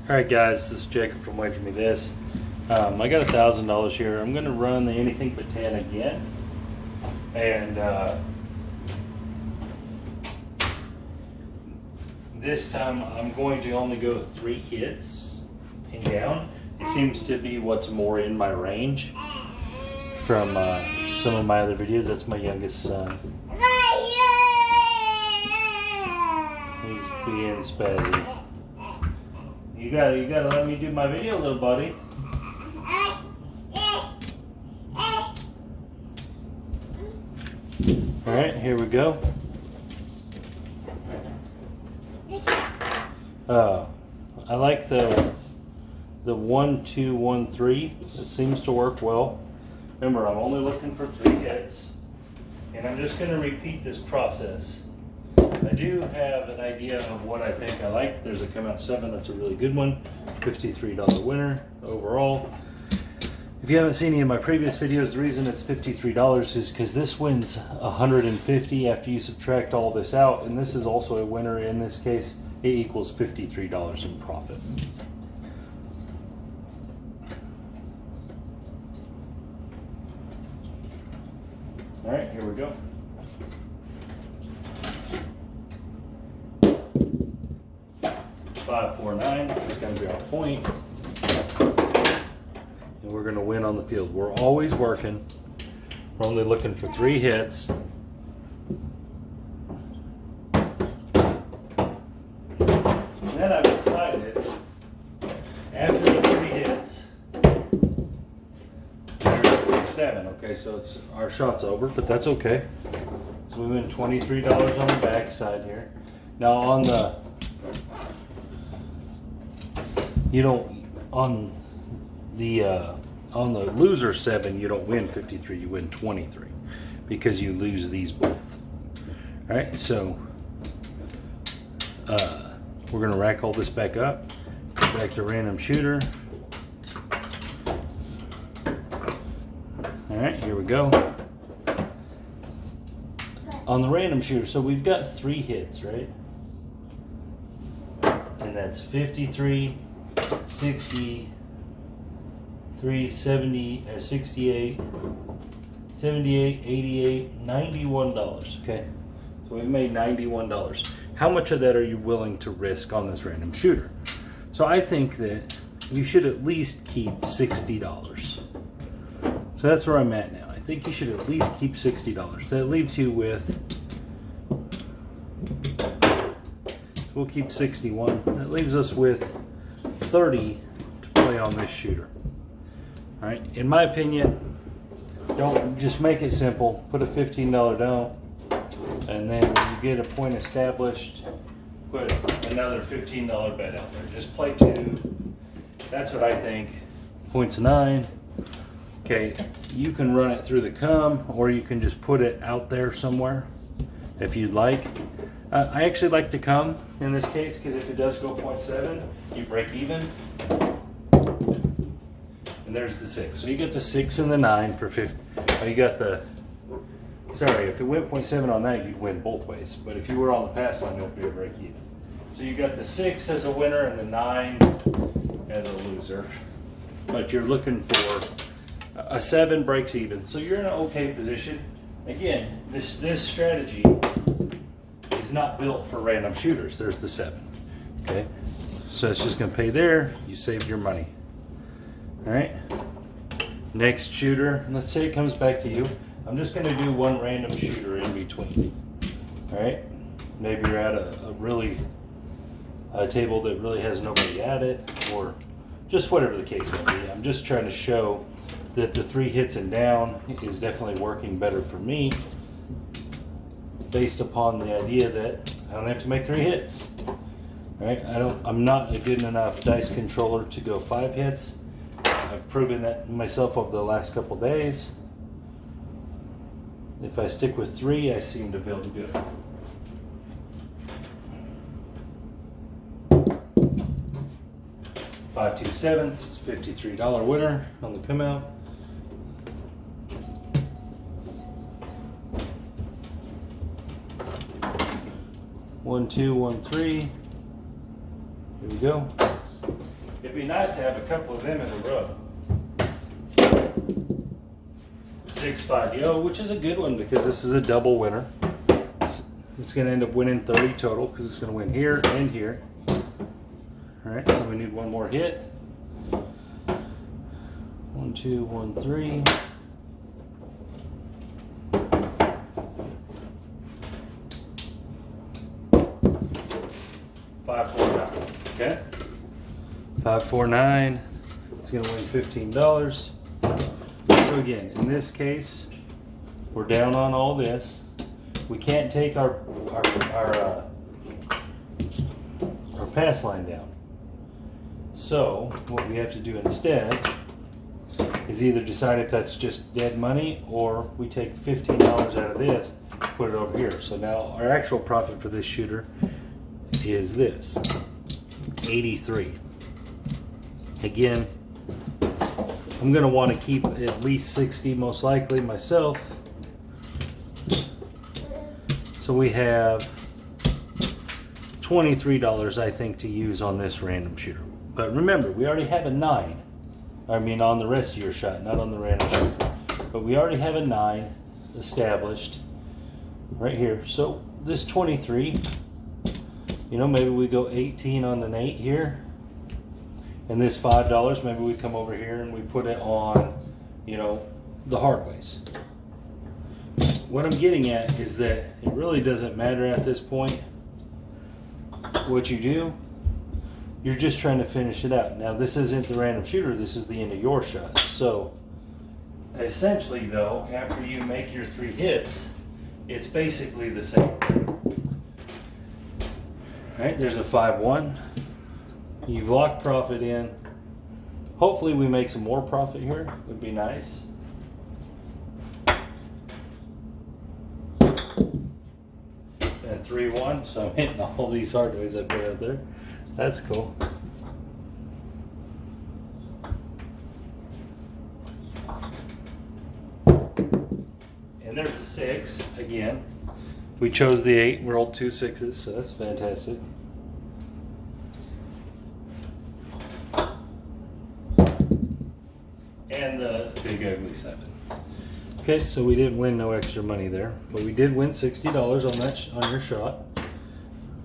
Alright guys, this is Jacob from Wager Me This. I got $1,000 here. I'm going to run the anything but 10 again. And this time I'm going to only go 3 hits and down. It seems to be what's more in my range from some of my other videos. That's my youngest son. He's being spazzy. You gotta let me do my video, little buddy. All right, here we go. I like the 1, 2, 1, 3. It seems to work well. Remember, I'm only looking for 3 hits, and I'm just going to repeat this process. I do have an idea of what I think I like. There's a Come Out 7 that's a really good one. $53 winner overall. If you haven't seen any of my previous videos, the reason it's $53 is because this wins $150 after you subtract all this out, and this is also a winner. In this case, it equals $53 in profit. All right, here we go. $5, $4, $9. It's going to be our point. And we're going to win on the field. We're always working. We're only looking for 3 hits. And then I've decided, after the 3 hits, there's 7. Okay, so it's our shot's over, but that's okay. So we win $23 on the back side here. Now on the on the loser 7, you don't win 53, you win 23 because you lose these both. All right, so we're gonna rack all this back up, go back to random shooter. All right, here we go. On the random shooter, so we've got 3 hits, right? And that's 53, 60, 70, 68, 78, 88, $91. Okay, so we made $91. How much of that are you willing to risk on this random shooter? So I think that you should at least keep $60. So that's where I'm at now. I think you should at least keep $60. That leaves you with, we'll keep 61. That leaves us with 30 to play on this shooter. All right, in my opinion, don't just make it simple. Put a $15 down, and then when you get a point established, put another $15 bet out there. Just play 2. That's what I think. Points 9. Okay, you can run it through the come, or you can just put it out there somewhere if you'd like. I actually like the come in this case, because if it does go 0.7, you break even. And there's the 6. So you get the 6 and the 9 for 50. Oh, you got the, sorry, if it went 0.7 on that, you'd win both ways. But if you were on the pass line, you'll be a break even. So you got the 6 as a winner and the 9 as a loser. But you're looking for a 7 breaks even. So you're in an okay position. Again, this strategy is not built for random shooters. There's the 7. Okay, so it's just going to pay there. You saved your money. All right, next shooter, let's say it comes back to you. I'm just going to do 1 random shooter in between. All right, maybe you're at a table that really has nobody at it, or just whatever the case may be. I'm just trying to show that the 3 hits and down is definitely working better for me, based upon the idea that I don't have to make 3 hits. All right, I'm not a good enough dice controller to go 5 hits. I've proven that myself over the last couple days. If I stick with 3, I seem to be able to do it. 5, 2, 7. It's $53 winner on the come out. 1, 2, 1, 3. Here we go. It'd be nice to have a couple of them in a row. 6-5 yo, which is a good one because this is a double winner. It's going to end up winning 30 total because it's going to win here and here. All right, so we need one more hit. 1, 2, 1, 3. Okay, 549. It's going to win $15. So again, in this case, we're down on all this. We can't take our pass line down. So what we have to do instead is either decide if that's just dead money or we take $15 out of this, put it over here. So now our actual profit for this shooter is this, 83. Again, I'm going to want to keep at least 60 most likely myself. So we have $23 I think to use on this random shooter. But remember, we already have a 9. I mean on the rest of your shot, not on the random shooter. But we already have a 9 established right here. So this 23, you know, maybe we go 18 on an 8 here. And this $5, maybe we come over here and we put it on, you know, the hard ways. What I'm getting at is that it really doesn't matter at this point what you do. You're just trying to finish it out. Now this isn't the random shooter, this is the end of your shot. So essentially though, after you make your 3 hits, it's basically the same thing. All right, there's a 5-1. You've locked profit in. Hopefully we make some more profit here, would be nice. And 3-1, so I'm hitting all these hard ways I put out there. That's cool. And there's the 6 again. We chose the 8, we rolled 2 6s, so that's fantastic. And the big ugly 7. Okay, so we didn't win no extra money there, but we did win $60 on your shot.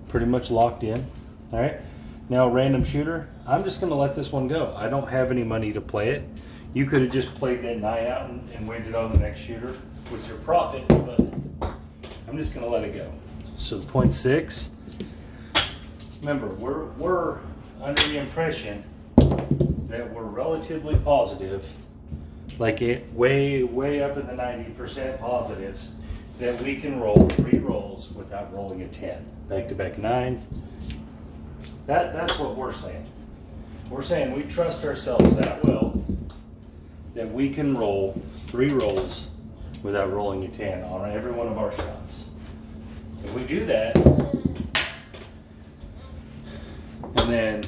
Pretty much locked in. All right, now random shooter. I'm just going to let this one go. I don't have any money to play it. You could have just played that 9 out and waited on the next shooter with your profit, but I'm just going to let it go. So the 0.6. Remember, we're under the impression that we're relatively positive, like it way up in the 90% positives, that we can roll 3 rolls without rolling a 10. Back-to-back 9s. That's what we're saying. We're saying we trust ourselves that well that we can roll 3 rolls without rolling a 10 on every one of our shots. If we do that, and then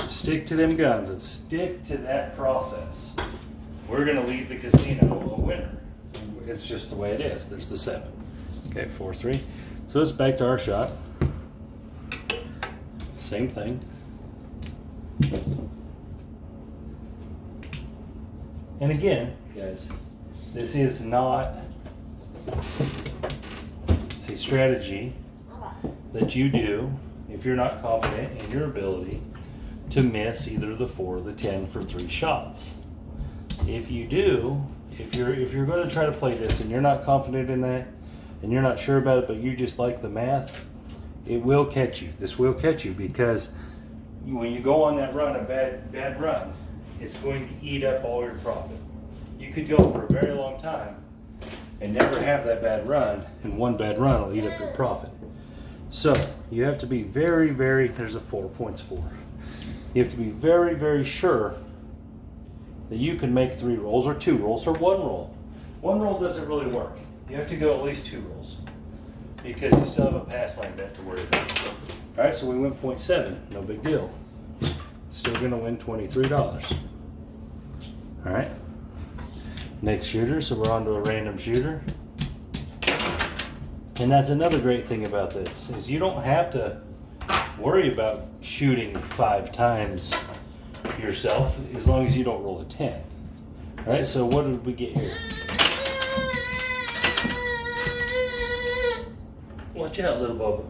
stick to them guns and stick to that process, we're going to leave the casino a winner. It's just the way it is. There's the 7. Okay, 4-3. So it's back to our shot. Same thing. And again, guys, this is not a strategy that you do if you're not confident in your ability to miss either the 4 or the 10 for 3 shots. If you do, if you're going to try to play this and you're not confident in that and you're not sure about it, but you just like the math, it will catch you. This will catch you, because when you go on that run, a bad run, it's going to eat up all your profit. You could go for a very long time and never have that bad run, and one bad run will eat up your profit. So you have to be very, there's a 4, points 4. You have to be very sure that you can make 3 rolls or 2 rolls or 1 roll. 1 roll doesn't really work. You have to go at least 2 rolls, because you still have a pass line bet to worry about. All right, so we went 0.7, no big deal. Still gonna win $23. All right, next shooter, so we're on to a random shooter. And that's another great thing about this, is you don't have to worry about shooting 5 times yourself as long as you don't roll a 10. All right, so what did we get here? Watch out, little Bubba.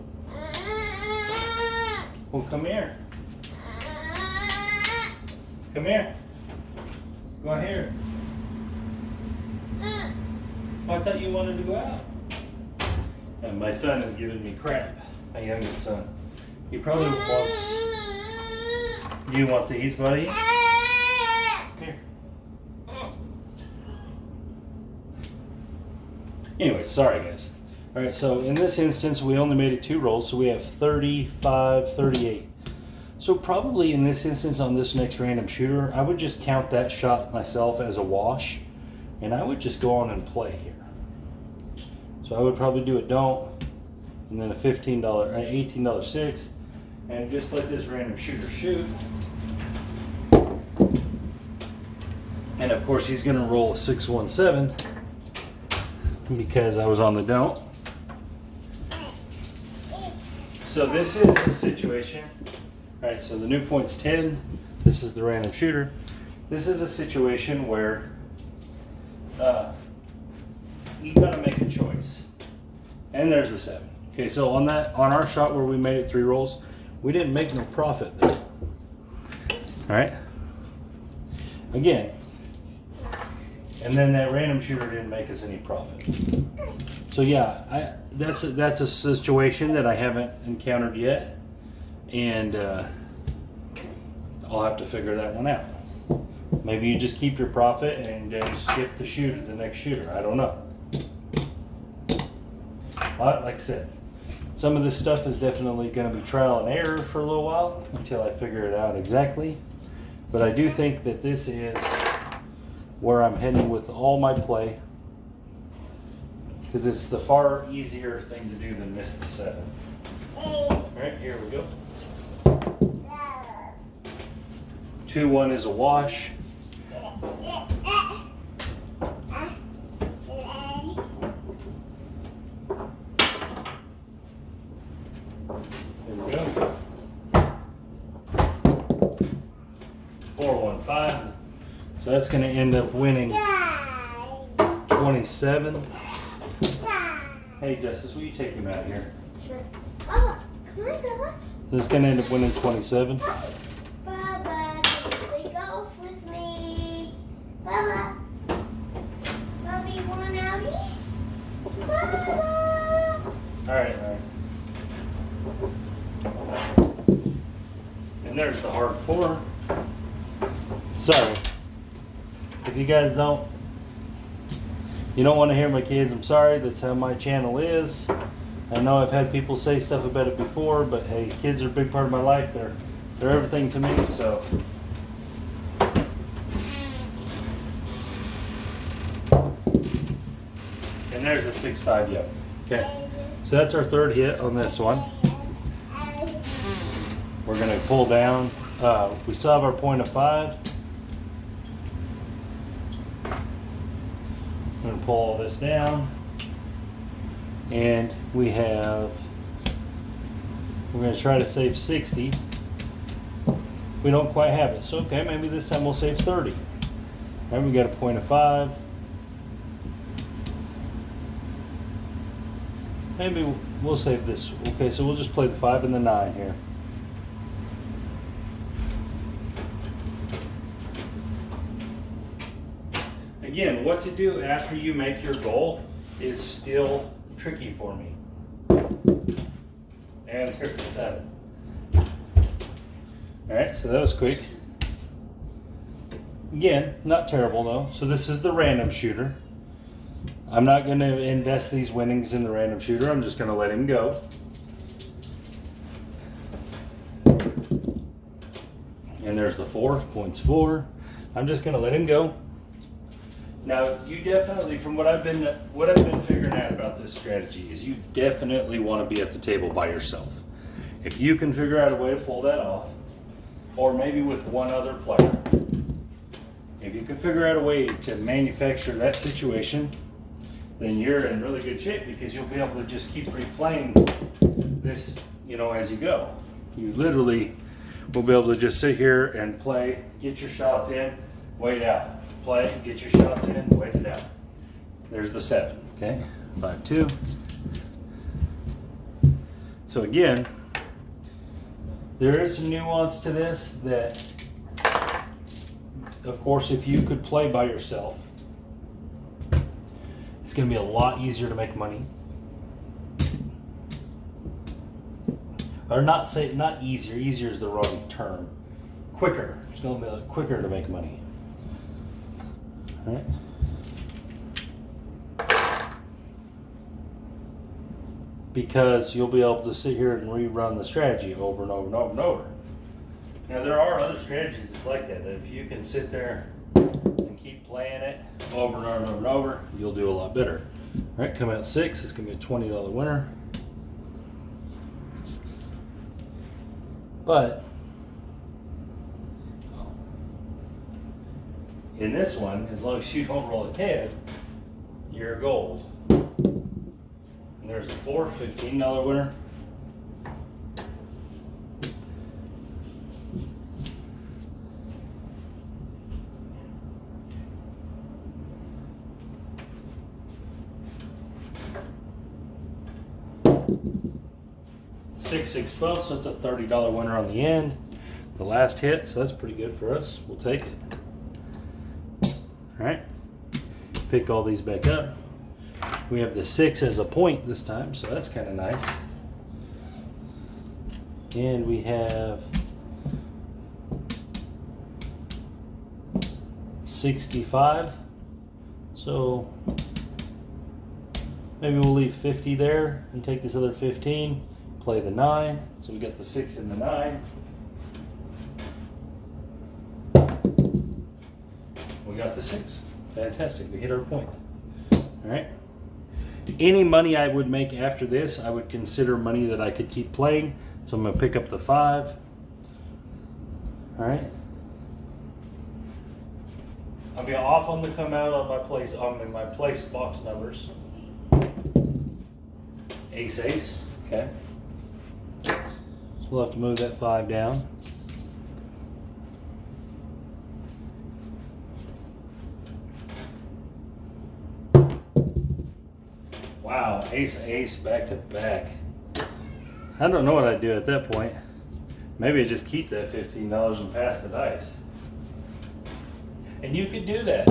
Well, come here. Come here. Go out here. Oh, I thought you wanted to go out. And my son is giving me crap. My youngest son. He probably wants... Do you want these, buddy? Here. Anyway, sorry guys. Alright, so in this instance we only made it 2 rolls, so we have 35, 38. So probably in this instance on this next random shooter, I would just count that shot myself as a wash, and I would just go on and play here. So I would probably do a don't, and then a $15, $18 six, and just let this random shooter shoot. And of course he's gonna roll a 617 because I was on the don't. So this is the situation. All right, so the new point's 10. This is the random shooter. This is a situation where you gotta make a choice. And there's the 7. Okay, so on our shot where we made it 3 rolls, we didn't make no profit there. All right. Again. And then that random shooter didn't make us any profit. So yeah, that's a situation that I haven't encountered yet, and I'll have to figure that one out. Maybe you just keep your profit and skip the shooter, the next shooter. I don't know. But like I said, some of this stuff is definitely going to be trial and error for a little while until I figure it out exactly. But I do think that this is where I'm heading with all my play, because it's the far easier thing to do than miss the 7. All right, here we go. 2-1 is a wash. There we go. 4-1-5. So that's going to end up winning 27. Hey, Justice, will you take him out here? Sure. Baba, come on, Baba. This is going to end up winning 27. Baba, play golf with me. Baba. Baba, you want outies? Baba. All right. And there's the hard 4. Sorry. If you guys don't want to hear my kids, I'm sorry. That's how my channel is. I know I've had people say stuff about it before, but hey, kids are a big part of my life. They're everything to me, so. And there's the 6-5 yoke. Okay, so that's our 3rd hit on this one. We're gonna pull down. We still have our point of 5. I'm going to pull all this down, and we're going to try to save 60. We don't quite have it, so okay, maybe this time we'll save 30. All right, we got a point of 5. Maybe we'll save this. Okay, so we'll just play the 5 and the 9 here. Again, what to do after you make your goal is still tricky for me. And there's the 7. All right, so that was quick. Again, not terrible though. So this is the random shooter. I'm not going to invest these winnings in the random shooter. I'm just going to let him go. And there's the 4, points 4. I'm just going to let him go. Now, you definitely, from what I've been figuring out about this strategy, is you definitely want to be at the table by yourself. If you can figure out a way to pull that off, or maybe with one other player, if you can figure out a way to manufacture that situation, then you're in really good shape, because you'll be able to just keep replaying this, as you go. You literally we'll be able to just sit here and play, get your shots in, wait out. Play, get your shots in, wait it out. There's the 7, okay? 5-2. So again, there is some nuance to this that, of course, if you could play by yourself, it's going to be a lot easier to make money. Or not easier. Easier is the wrong term. Quicker. It's going to be quicker to make money. All right. Because you'll be able to sit here and rerun the strategy over and over and over and over. Now there are other strategies that's like that. If you can sit there and keep playing it over and over and over and over, you'll do a lot better. All right, come out 6. It's going to be a $20 winner. But in this one, as long as you don't roll a 10, you're gold. And there's a 4, $15 winner. Six, 6, 12, so it's a $30 winner on the end. The last hit, so that's pretty good for us. We'll take it. All right, pick all these back up. We have the 6 as a point this time, so that's kind of nice. And we have 65. So maybe we'll leave 50 there and take this other 15. Play the 9. So we got the 6 and the 9. We got the 6. Fantastic. We hit our point. All right. Any money I would make after this, I would consider money that I could keep playing. So I'm going to pick up the 5. All right. I'll be off on the come out on my place box numbers. Ace, ace. Okay. So we'll have to move that 5 down. Wow, ace, ace, back to back. I don't know what I'd do at that point. Maybe I'd just keep that $15 and pass the dice. And you could do that.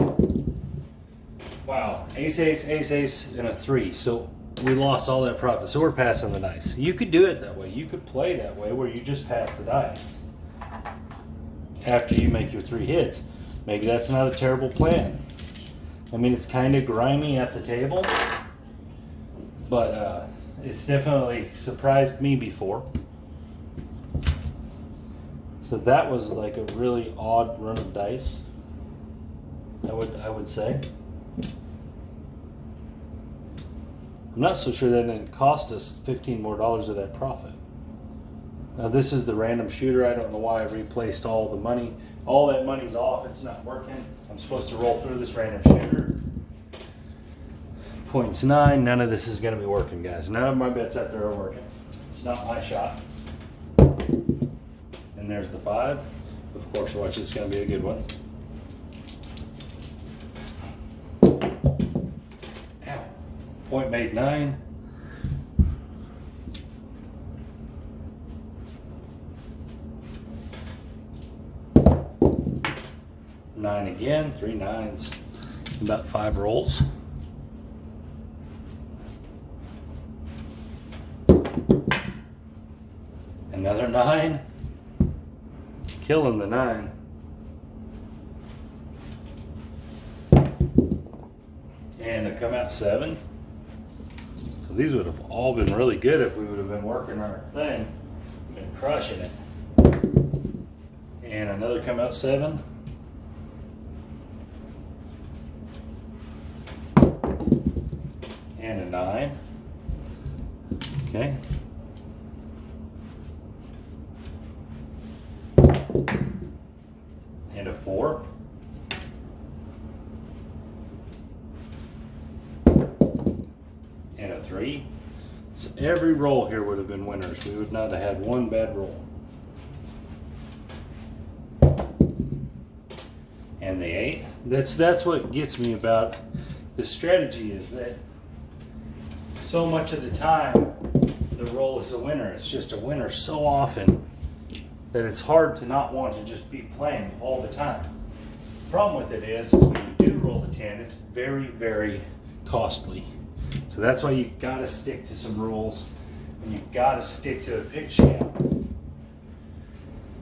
Wow, ace, ace, ace, ace, and a 3. So we lost all that profit. So we're passing the dice. You could do it that way. You could play that way where you just pass the dice after you make your 3 hits. Maybe that's not a terrible plan. I mean, it's kind of grimy at the table, but it's definitely surprised me before. So that was like a really odd run of dice, I would say. I'm not so sure that it cost us $15 more of that profit. Now this is the random shooter. I don't know why I replaced all the money. All that money's off. It's not working. I'm supposed to roll through this random shooter. Points 9. None of this is going to be working, guys. None of my bets out there are working. It's not my shot. And there's the 5. Of course, watch. It's going to be a good one. Ow. Point made 9. Nine again. 3 9s. About 5 rolls. Another 9. Killing the 9. And a come out 7. So these would have all been really good if we would have been working our thing. Been crushing it. And another come out 7. And a 9. Okay. And a 4. And a 3. So every roll here would have been winners. We would not have had one bad roll. and the 8. That's what gets me about this strategy, is that so much of the time the roll is a winner. It's just a winner so often that it's hard to not want to just be playing all the time. The problem with it is when you do roll the 10, it's very, very costly. So that's why you gotta stick to some rules, and you gotta stick to a pitch count.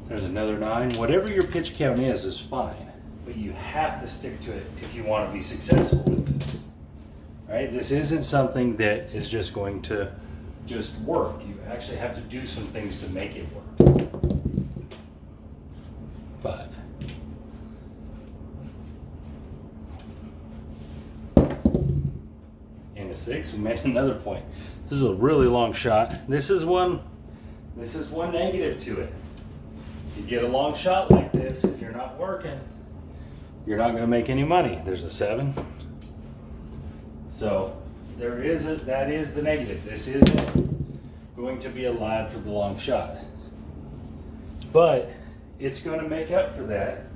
There's another 9. Whatever your pitch count is fine, but you have to stick to it if you want to be successful with this. Right? This isn't something that is just going to just work. You actually have to do some things to make it work. 5. And a 6. We made another point. This is a really long shot. This is one negative to it. You get a long shot like this, if you're not working, you're not going to make any money. There's a 7. So that is the negative. This isn't going to be alive for the long shot. But it's going to make up for that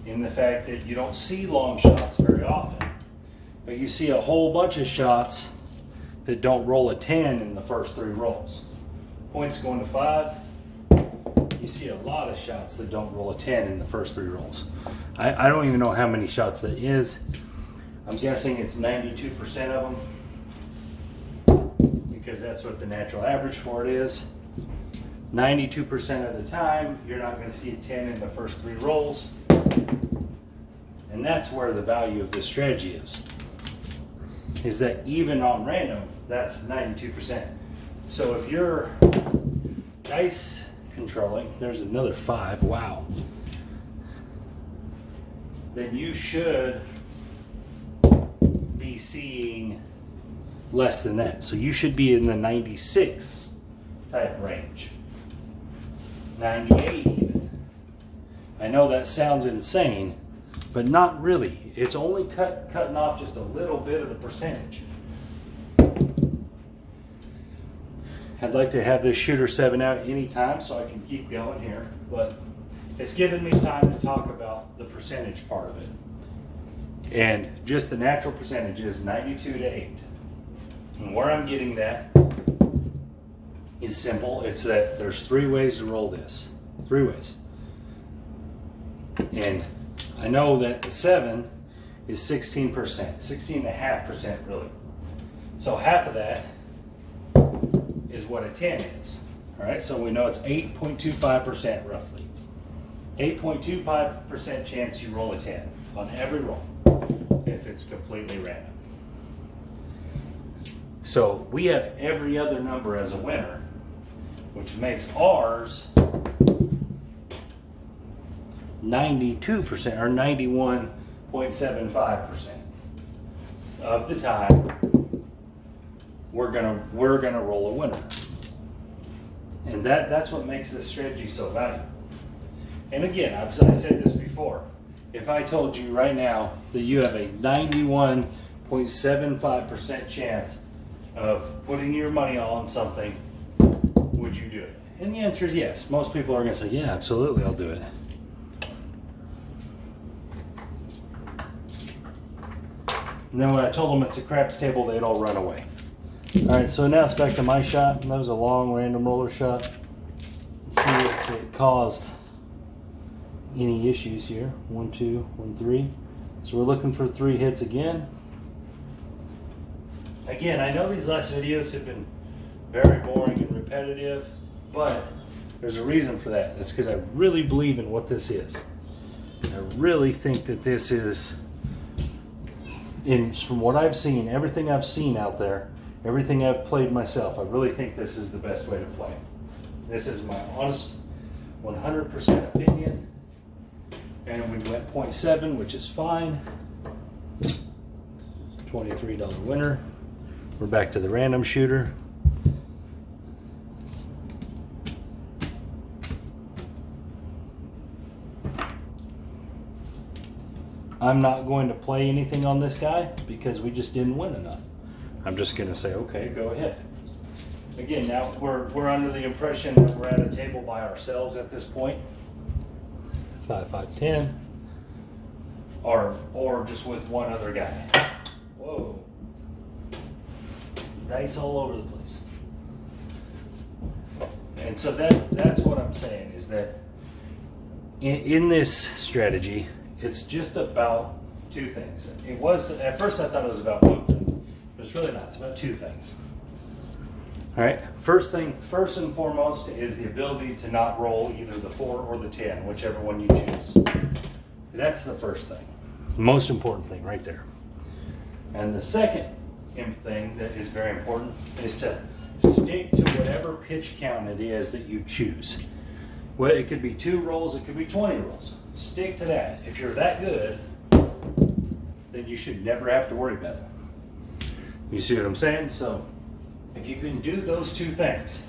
in the fact that you don't see long shots very often. But you see a whole bunch of shots that don't roll a 10 in the first 3 rolls. Points going to 5. You see a lot of shots that don't roll a 10 in the first 3 rolls. I don't even know how many shots that is. I'm guessing it's 92% of them, because that's what the natural average for it is. 92% of the time, you're not going to see a 10 in the first 3 rolls. And that's where the value of this strategy is that even on random, that's 92%. So if you're dice controlling, there's another 5, wow, then you should be seeing less than that. So you should be in the 96 type range, 98 even. I know that sounds insane, but not really. It's only cutting off just a little bit of the percentage. I'd like to have this shooter 7 out anytime so I can keep going here, but it's given me time to talk about the percentage part of it. And just the natural percentage is 92 to 8. And where I'm getting that is simple. It's that there's 3 ways to roll this. 3 ways. And I know that the 7 is 16%, 16.5% really. So half of that is what a 10 is. All right, so we know it's 8.25% roughly. 8.25% chance you roll a 10 on every roll if it's completely random. So we have every other number as a winner, which makes ours 92% or 91.75% of the time we're gonna roll a winner. And that's what makes this strategy so valuable. And again, I said this before. If I told you right now that you have a 91.75% chance of putting your money on something, would you do it? And the answer is yes. Most people are going to say, yeah, absolutely, I'll do it. And then when I told them it's a craps table, they'd all run away. All right, so now it's back to my shot. That was a long random roller shot. Let's see if it caused any issues here. 1, 2, 1, 3. So we're looking for 3 hits again. Again, I know these last videos have been very boring and repetitive, but there's a reason for that. It's because I really believe in what this is. I really think that this is, from what I've seen, everything I've seen out there, everything I've played myself, I really think this is the best way to play. This is my honest 100% opinion. And we went 0.7, which is fine. $23 winner. We're back to the random shooter. I'm not going to play anything on this guy because we just didn't win enough. I'm just going to say, okay, go ahead. Again, now we're under the impression that we're at a table by ourselves at this point. 5, 5, 10. or just with one other guy. Whoa. Dice all over the place. And so that's what I'm saying, is that in this strategy, it's just about two things. It was, at first I thought it was about one thing, but it's really not. It's about two things. All right, first and foremost is the ability to not roll either the 4 or the 10, whichever one you choose. That's the first thing, most important thing right there. And the second thing that is very important is to stick to whatever pitch count it is that you choose. Well, it could be 2 rolls, it could be 20 rolls. Stick to that. If you're that good, then you should never have to worry about it. You see what I'm saying? So if you can do those two things,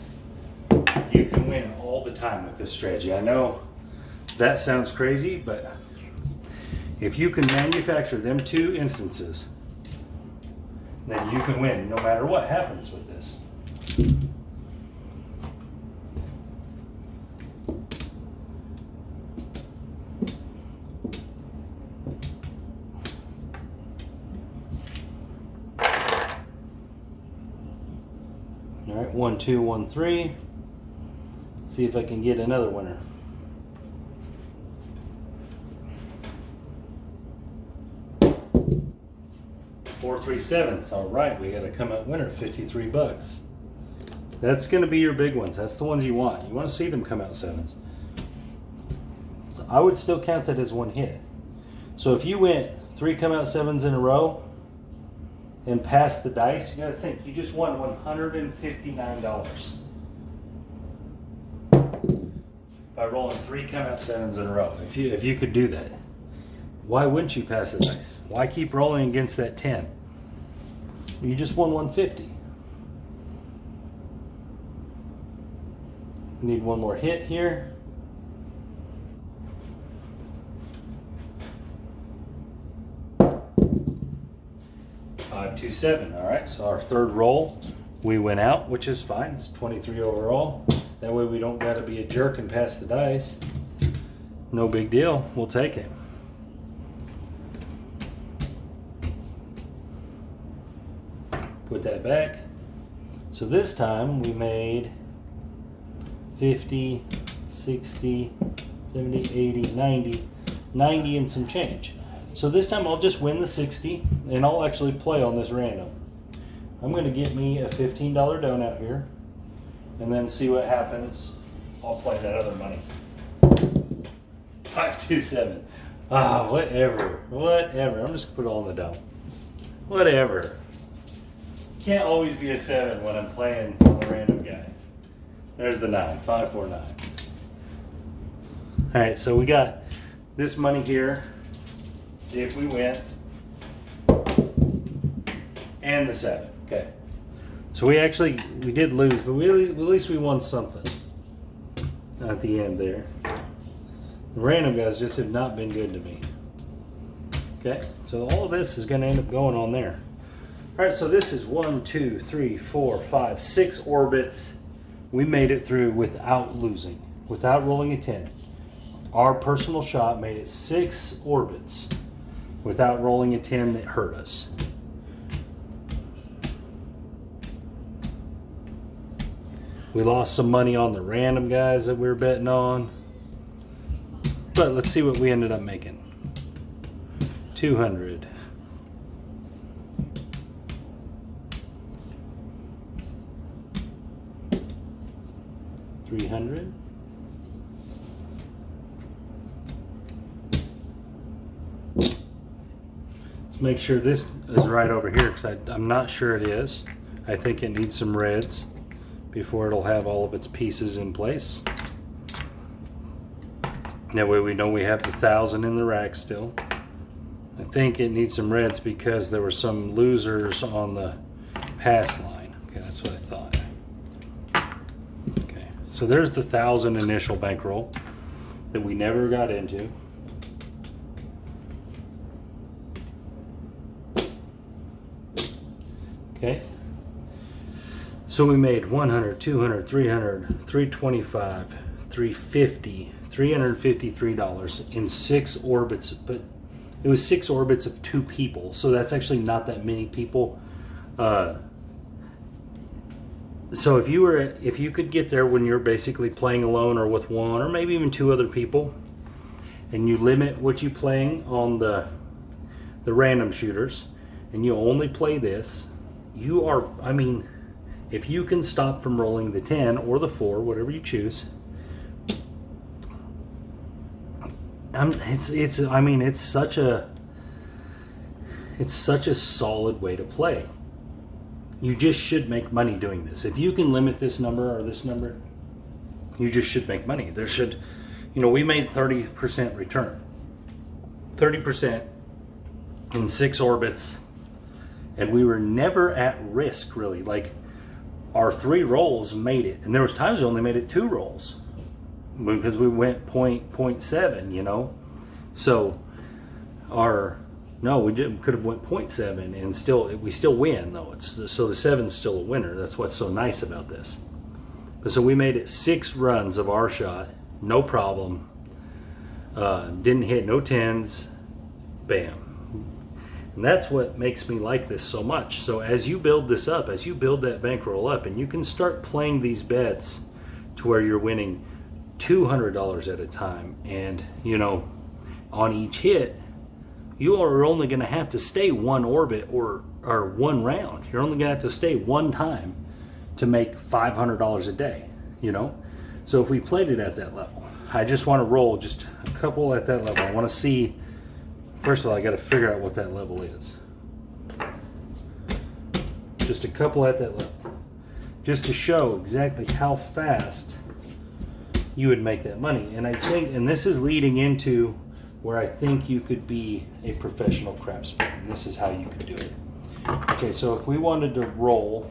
you can win all the time with this strategy. I know that sounds crazy, but if you can manufacture them 2 instances, then you can win no matter what happens with this. All right, 1, 2, 1, 3. See if I can get another winner. Four, 3, 7s. All right, we got a come out winner, $53. That's going to be your big ones. That's the ones you want. You want to see them come out 7s. So I would still count that as one hit. So if you went 3 come out 7s in a row and passed the dice, you got to think, you just won $159 by rolling 3 come out 7s in a row. If you could do that, why wouldn't you pass the dice? Why keep rolling against that 10? You just won 150. We need one more hit here. Five, 2, 7. All right, so our third roll, we went out, which is fine. It's 23 overall. That way we don't got to be a jerk and pass the dice. No big deal. We'll take it. Put that back. So this time we made 50, 60, 70, 80, 90 and some change. So this time I'll just win the 60 and I'll actually play on this random. I'm going to get me a $15 down out here and then see what happens. I'll play that other money. 5, 2, 7. Ah, whatever. I'm just going to put it all in the dome. Whatever. Can't always be a 7 when I'm playing on the random guy. There's the 9. 5, 4, 9. All right, so we got this money here. See if we win. And the 7. Okay. So we did lose, but at least we won something at the end there. The random guys just have not been good to me. Okay, so all of this is going to end up going on there. All right, so this is 1, 2, 3, 4, 5, 6 orbits. We made it through without losing, without rolling a 10. Our personal shot made it 6 orbits without rolling a 10 that hurt us. We lost some money on the random guys that we were betting on. But let's see what we ended up making. 200. 300. Let's make sure this is right over here because I'm not sure it is. I think it needs some reds before it'll have all of its pieces in place. That way we know we have the 1,000 in the rack still. I think it needs some reds because there were some losers on the pass line. Okay, that's what I thought. Okay, so there's the 1,000 initial bankroll that we never got into. Okay, so we made 100, 200, 300, 325, 350, $353 in 6 orbits, but it was 6 orbits of 2 people. So that's actually not that many people. So if you could get there when you're basically playing alone or with 1 or maybe even 2 other people, and you limit what you playing on the random shooters, and you only play this, you are, I mean, if you can stop from rolling the 10 or the 4, whatever you choose, it's such a solid way to play. You just should make money doing this. If you can limit this number or this number, you just should make money. There should, we made 30% return. 30% in 6 orbits, and we were never at risk, really. Like, our 3 rolls made it, and there was times we only made it 2 rolls because we went 0.7, so we could have went 0.7 and we still win, though. So the 7's still a winner. That's what's so nice about this. So we made it 6 runs of our shot, no problem. Didn't hit no 10s, bam. And that's what makes me like this so much. So as you build this up, as you build that bankroll up, and you can start playing these bets to where you're winning $200 at a time, and on each hit, you are only going to have to stay 1 orbit or 1 round. You're only going to have to stay 1 time to make $500 a day, So if we played it at that level, I just want to roll just a couple at that level. I want to see, first of all, I got to figure out what that level is. Just a couple at that level. Just to show exactly how fast you would make that money. And I think, and this is leading into where I think you could be a professional craftsman. And this is how you could do it. Okay, so if we wanted to roll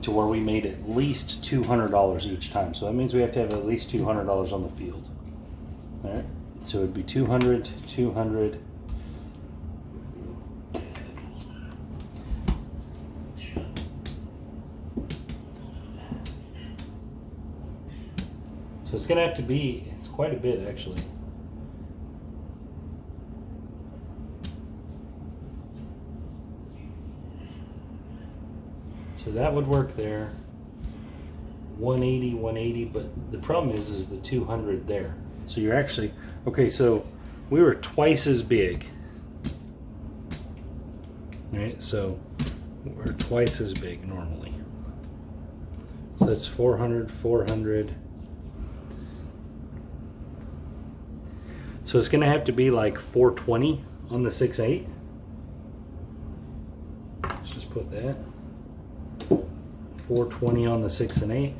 to where we made at least $200 each time. So that means we have to have at least $200 on the field. All right, so it'd be 200, 200. So it's gonna have to be, it's quite a bit actually. So that would work there. 180, 180, but the problem is the 200 there. So you're actually, okay, so we were twice as big. All right, so we're twice as big normally. So that's 400, 400. So it's gonna have to be like 420 on the 6.8. Let's just put that. 420 on the 6 and 8.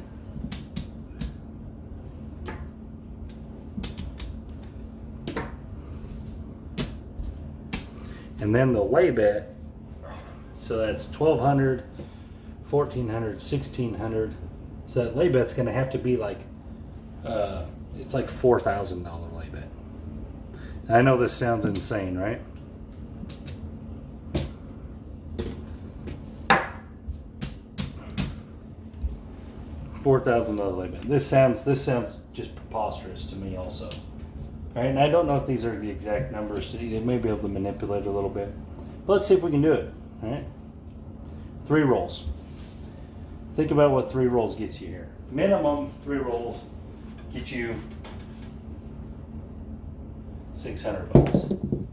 And then the lay bet, so that's 1,200, 1,400, 1,600. So that lay bet's gonna have to be like, it's like $4,000 lay bet. I know this sounds insane, right? $4,000 lay bet. This sounds just preposterous to me also. All right, and I don't know if these are the exact numbers. They may be able to manipulate a little bit. But let's see if we can do it. All right, 3 rolls. Think about what 3 rolls gets you here. Minimum 3 rolls get you $600.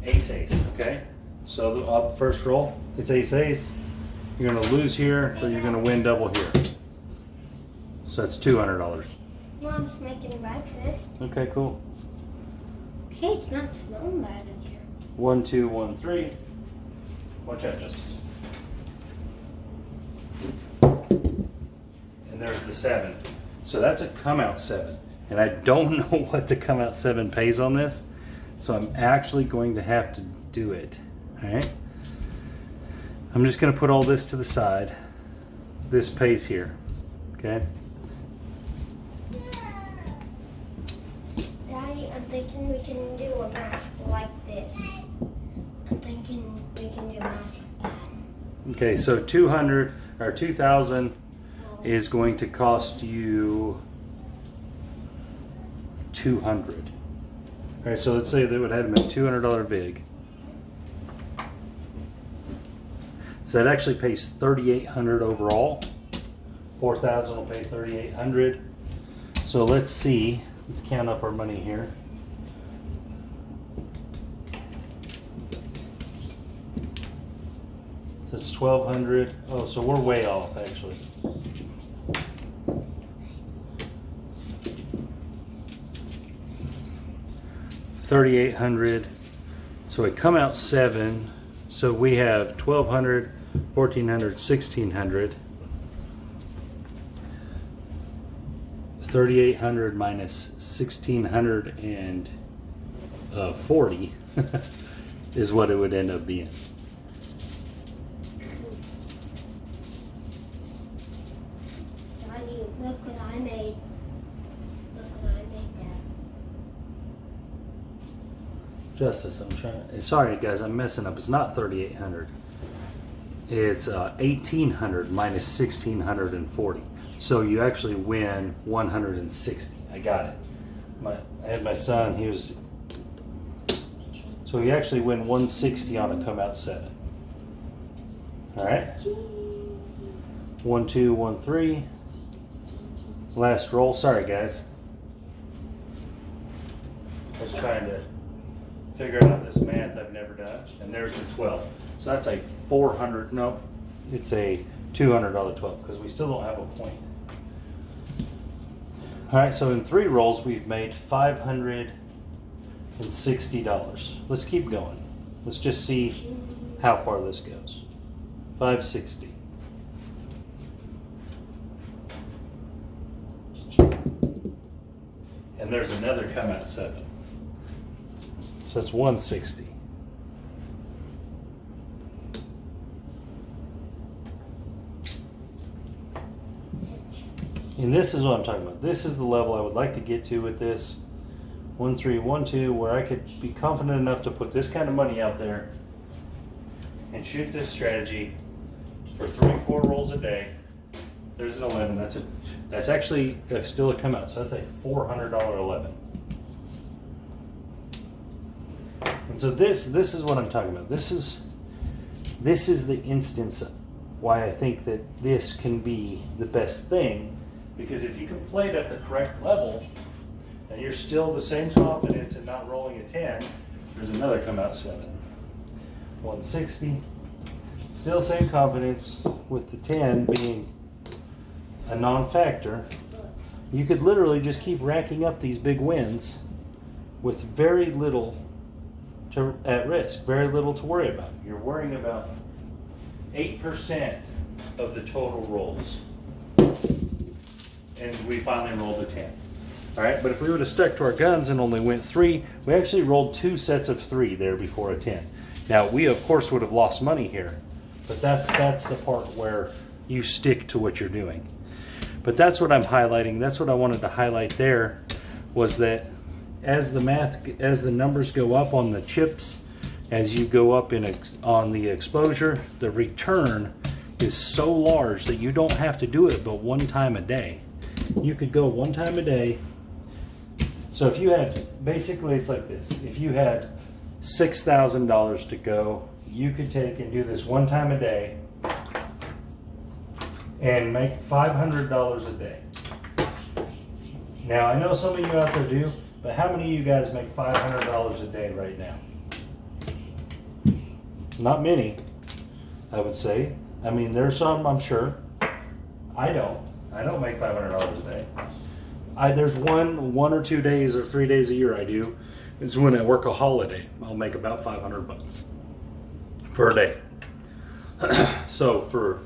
Ace, okay? So the first roll, it's ace. You're gonna lose here, but you're gonna win double here. So that's $200. Mom's making breakfast. Okay, cool. Hey, it's not snowing bad in here. 1, 2, 1, 3. Watch out, Justice. And there's the 7. So that's a come out 7. And I don't know what the come out 7 pays on this. So I'm actually going to have to do it. All right. I'm just going to put all this to the side. This pays here. Okay. Daddy, I'm thinking we can do a mask like this. I'm thinking we can do a mask like that. Okay, so 200 or 2,000 is going to cost you 200. right, so let's say they would have had them at $200 VIG. So that actually pays $3,800 overall. 4,000 will pay $3,800. So let's see. Let's count up our money here. So it's 1,200. Oh, so we're way off actually. $3,800. So it come out 7. So we have 1,200, 1,400, 1,600. 3,800 minus 1,640 is what it would end up being. Daddy, look what I made. Look what I made, Dad. Justice, I'm trying. Sorry, guys, I'm messing up. It's not 3,800. It's 1,800 minus 1,640. So you actually win 160. I got it. I had my son. He was. So you actually win 160 on a come out 7. All right. 1, 2, 1, 3. Last roll. Sorry, guys. I was trying to figure out this math I've never done. And there's the 12. So that's a 400. No, it's a $200 12 because we still don't have a point. All right, so in 3 rolls, we've made $560. Let's keep going. Let's just see how far this goes. 560. And there's another come out 7. So that's 160. And this is what I'm talking about. This is the level I would like to get to with this 1, 3, 1, 2, where I could be confident enough to put this kind of money out there and shoot this strategy for 3, 4 rolls a day. There's an 11. That's actually still a come out. So that's a $400 11. And so this is what I'm talking about. This is the instance why I think that this can be the best thing. Because if you can play it at the correct level, and you're still the same confidence in not rolling a 10, there's another come out 7. 160, still same confidence with the 10 being a non-factor. You could literally just keep racking up these big wins with very little at risk, very little to worry about. You're worrying about 8% of the total rolls. And we finally rolled a 10. All right, but if we would have stuck to our guns and only went 3, we actually rolled 2 sets of 3 there before a 10. Now, we of course would have lost money here, but that's the part where you stick to what you're doing. But that's what I'm highlighting. That's what I wanted to highlight there, was that as the numbers go up on the chips, as you go up on the exposure, the return is so large that you don't have to do it but 1 time a day. You could go 1 time a day. So if you had, basically it's like this. If you had $6,000 to go, you could take and do this 1 time a day and make $500 a day. Now I know some of you out there do, but how many of you guys make $500 a day right now? Not many, I would say. I mean, there's some, I'm sure. I don't make $500 a day. There's one or 2 days or 3 days a year I do. It's when I work a holiday. I'll make about $500 per day. So for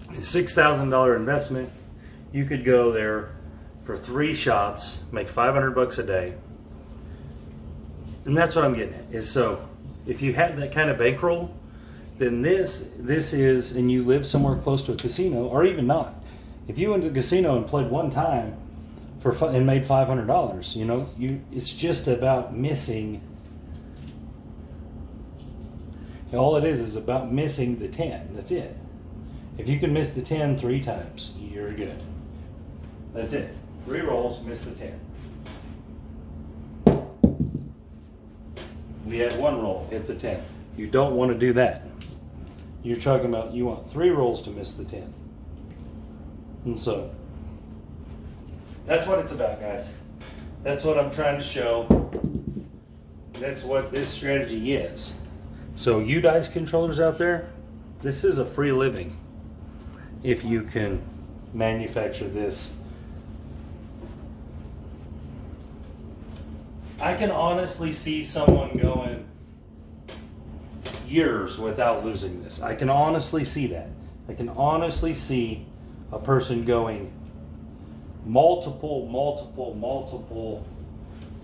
a $6,000 investment, you could go there for 3 shots, make $500 a day. And that's what I'm getting at. Is so if you have that kind of bankroll, then this is, and you live somewhere close to a casino, or even not. If you went to the casino and played 1 time and made $500, you know, it's just about missing. All it is about missing the 10. That's it. If you can miss the 10 3 times, you're good. That's it. 3 rolls, miss the 10. We had 1 roll, hit the 10. You don't want to do that. You're talking about you want 3 rolls to miss the 10. And so, that's what it's about, guys. That's what I'm trying to show. That's what this strategy is. So you dice controllers out there, this is a free living if you can manufacture this. I can honestly see someone going years without losing this. I can honestly see that. I can honestly see a person going multiple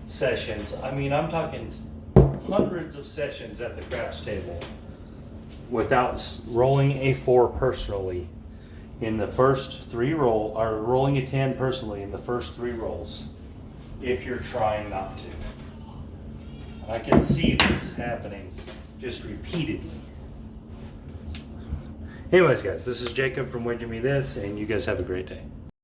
sessions. I mean, I'm talking hundreds of sessions at the craps table without rolling a 4 personally in the first 3 rolls, or rolling a 10 personally in the first 3 rolls, if you're trying not to. I can see this happening just repeatedly. Anyways, guys, this is Jacob from Win Me This, and you guys have a great day.